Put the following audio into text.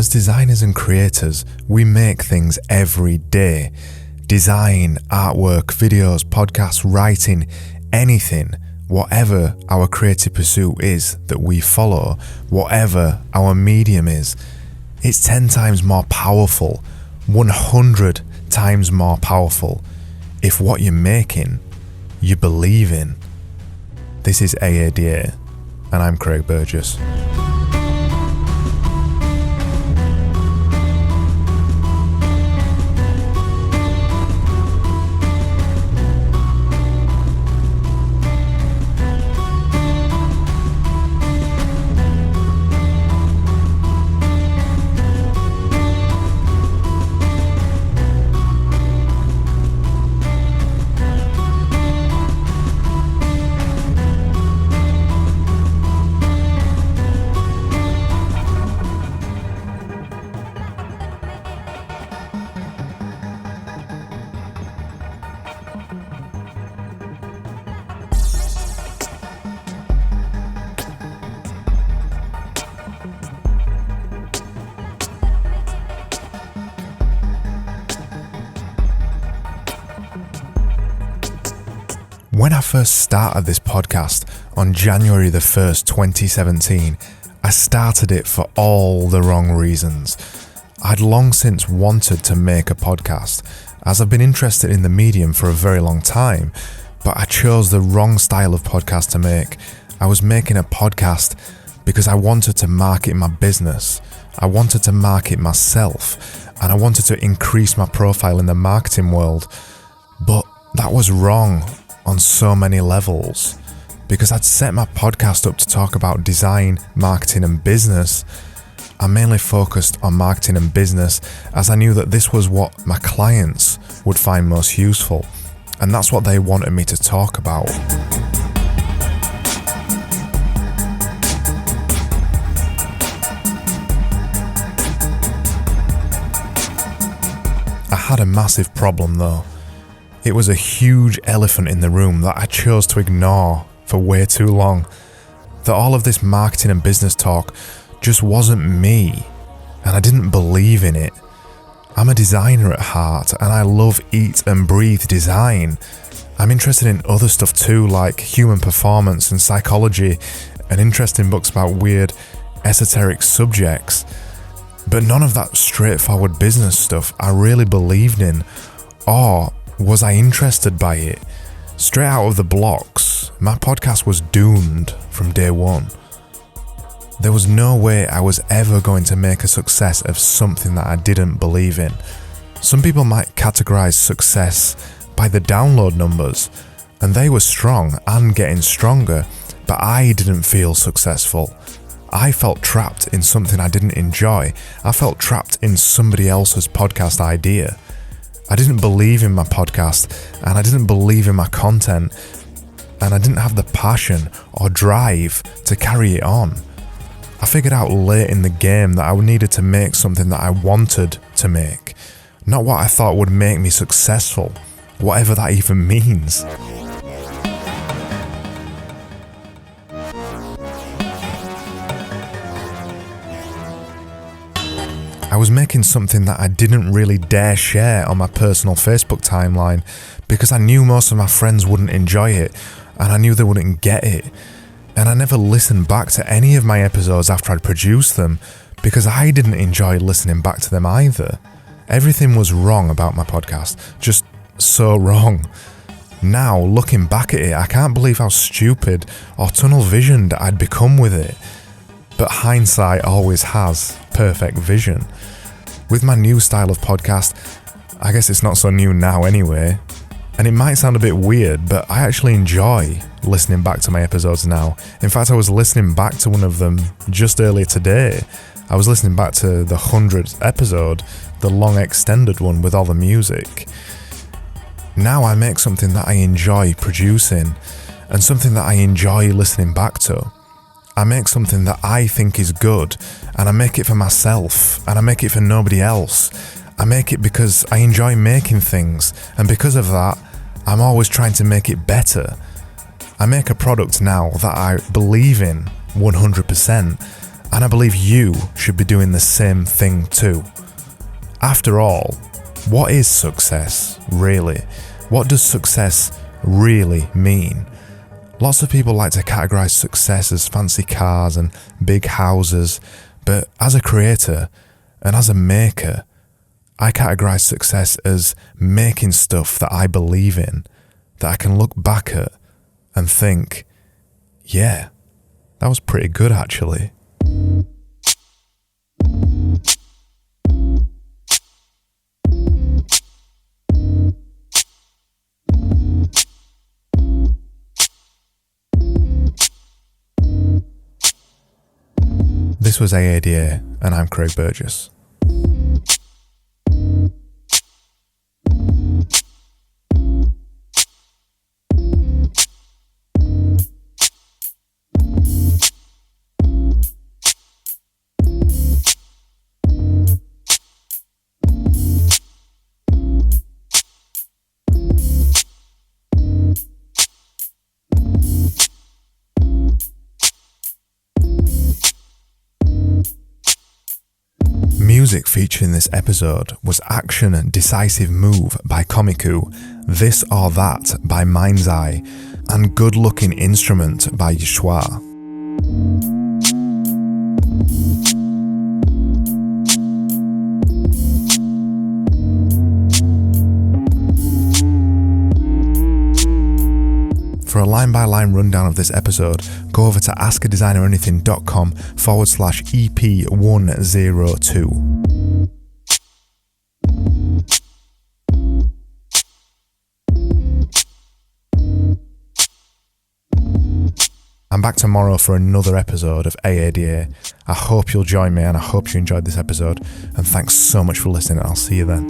As designers and creators, we make things every day. Design, artwork, videos, podcasts, writing, anything, whatever our creative pursuit is that we follow, whatever our medium is, it's 10 times more powerful, 100 times more powerful if what you're making, you believe in. This is AADA, and I'm Craig Burgess. When I first started this podcast on January the 1st, 2017, I started it for all the wrong reasons. I'd long since wanted to make a podcast, as I've been interested in the medium for a very long time, but I chose the wrong style of podcast to make. I was making a podcast because I wanted to market my business, I wanted to market myself, and I wanted to increase my profile in the marketing world. But that was wrong on so many levels, because I'd set my podcast up to talk about design, marketing and business. I mainly focused on marketing and business as I knew that this was what my clients would find most useful, and that's what they wanted me to talk about. I had a massive problem though. It was a huge elephant in the room that I chose to ignore for way too long. That all of this marketing and business talk just wasn't me, and I didn't believe in it. I'm a designer at heart, and I love eat and breathe design. I'm interested in other stuff too, like human performance and psychology, and interesting books about weird, esoteric subjects. But none of that straightforward business stuff I really believed in, or was I interested by it. Straight out of the blocks, my podcast was doomed from day one. There was no way I was ever going to make a success of something that I didn't believe in. Some people might categorize success by the download numbers, and they were strong and getting stronger, but I didn't feel successful. I felt trapped in something I didn't enjoy. I felt trapped in somebody else's podcast idea. I didn't believe in my podcast, and I didn't believe in my content, and I didn't have the passion or drive to carry it on. I figured out late in the game that I needed to make something that I wanted to make, not what I thought would make me successful, whatever that even means. I was making something that I didn't really dare share on my personal Facebook timeline because I knew most of my friends wouldn't enjoy it, and I knew they wouldn't get it. And I never listened back to any of my episodes after I'd produced them because I didn't enjoy listening back to them either. Everything was wrong about my podcast, just so wrong. Now, looking back at it, I can't believe how stupid or tunnel visioned I'd become with it. But hindsight always has perfect vision. With my new style of podcast, I guess it's not so new now anyway, and it might sound a bit weird, but I actually enjoy listening back to my episodes now. In fact, I was listening back to one of them just earlier today. I was listening back to the 100th episode, the long extended one with all the music. Now I make something that I enjoy producing, and something that I enjoy listening back to. I make something that I think is good, and I make it for myself, and I make it for nobody else. I make it because I enjoy making things, and because of that, I'm always trying to make it better. I make a product now that I believe in 100%, And I believe you should be doing the same thing too. After all, what is success, really? What does success really mean? Lots of people like to categorize success as fancy cars and big houses, but as a creator and as a maker, I categorize success as making stuff that I believe in, that I can look back at and think, yeah, that was pretty good actually. This was AADA, and I'm Craig Burgess. Music featured in this episode was Action and Decisive Move by Komiku, This or That by MindsEye, and Good Looking Instrument by Yshwa. For a line-by-line rundown of this episode, go over to askadesigneranything.com/EP102. I'm back tomorrow for another episode of AADA. I hope you'll join me and I hope you enjoyed this episode. And thanks so much for listening. I'll see you then.